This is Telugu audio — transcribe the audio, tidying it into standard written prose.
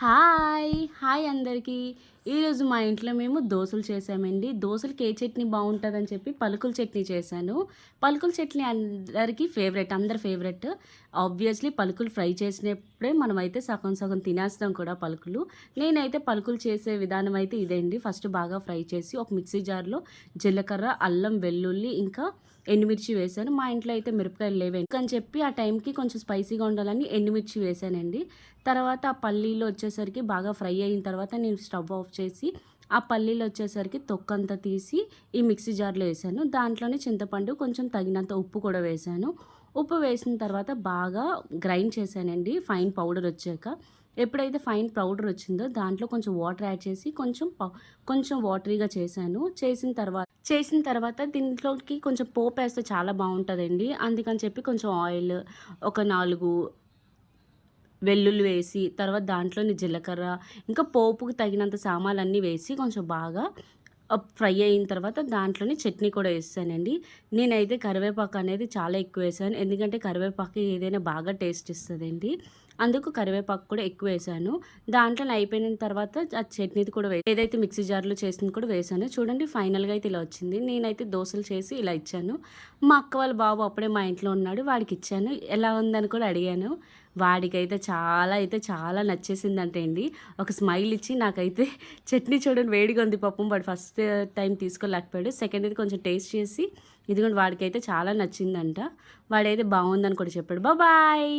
హాయ్ అందరికీ. ఈరోజు మా ఇంట్లో మేము దోసలు చేసామండి. దోసలకి ఏ చట్నీ బాగుంటుందని చెప్పి పలుకుల చట్నీ చేశాను. పలుకుల చట్నీ అందరికీ ఫేవరెట్, అందరి ఫేవరెట్. ఆబ్వియస్లీ పలుకులు ఫ్రై చేసినప్పుడే మనమైతే సగం సగం తినేస్తాం కూడా పలుకులు. నేనైతే పలుకులు చేసే విధానం అయితే ఇదే అండి. ఫస్ట్ బాగా ఫ్రై చేసి ఒక మిక్సీ జార్లో జీలకర్ర, అల్లం, వెల్లుల్లి ఇంకా ఎండుమిర్చి వేశాను. మా ఇంట్లో అయితే మిరపకాయలు లేవండి అని చెప్పి ఆ టైంకి కొంచెం స్పైసీగా ఉండాలని ఎండుమిర్చి వేశానండి. తర్వాత ఆ పల్లీలు వచ్చేసరికి బాగా ఫ్రై అయిన తర్వాత నేను స్టవ్ ఆఫ్ చేసి ఆ పల్లీలు వచ్చేసరికి తొక్కంతా తీసి ఈ మిక్సీ జార్లో వేసాను. దాంట్లోనే చింతపండు, కొంచెం తగినంత ఉప్పు కూడా వేసాను. ఉప్పు వేసిన తర్వాత బాగా గ్రైండ్ చేశానండి ఫైన్ పౌడర్ వచ్చాక. ఎప్పుడైతే ఫైన్ పౌడర్ వచ్చిందో దాంట్లో కొంచెం వాటర్ యాడ్ చేసి కొంచెం వాటరీగా చేసిన తర్వాత దీంట్లోకి కొంచెం పోపు వేస్తే చాలా బాగుంటుందండి. అందుకని చెప్పి కొంచెం ఆయిల్, ఒక 4 వెల్లుల్లి వేసి తర్వాత దాంట్లోని జీలకర్ర ఇంకా పోపుకు తగినంత సామాన్లన్నీ వేసి కొంచెం బాగా ఫ్రై అయిన తర్వాత దాంట్లోని చట్నీ కూడా వేసానండి. నేనైతే కరివేపాకు అనేది చాలా ఎక్కువ వేసాను, ఎందుకంటే కరివేపాకు ఏదైనా బాగా టేస్ట్ ఇస్తుందండి. అందుకు కరివేపాకు కూడా ఎక్కువ వేసాను. దాంట్లో అయిపోయిన తర్వాత ఆ చట్నీది కూడా ఏదైతే మిక్సీ జార్లో చేసింది కూడా వేసాను. చూడండి ఫైనల్గా అయితే ఇలా వచ్చింది. నేనైతే దోశలు చేసి ఇలా ఇచ్చాను. మా అక్క వాళ్ళ బాబు అప్పుడే మా ఇంట్లో ఉన్నాడు, వాడికి ఇచ్చాను. ఎలా ఉందని కూడా అడిగాను. వాడికైతే చాలా నచ్చేసిందంటే అండి. ఒక స్మైల్ ఇచ్చి నాకైతే చట్నీ చూడండి వేడిగా ఉంది పాపం, వాడు ఫస్ట్ టైం తీసుకోలేకపోయాడు. సెకండ్ది కొంచెం టేస్ట్ చేసి ఇదిగోండి వాడికైతే చాలా నచ్చిందంట. వాడైతే బాగుందని కూడా చెప్పాడు. బాయ్.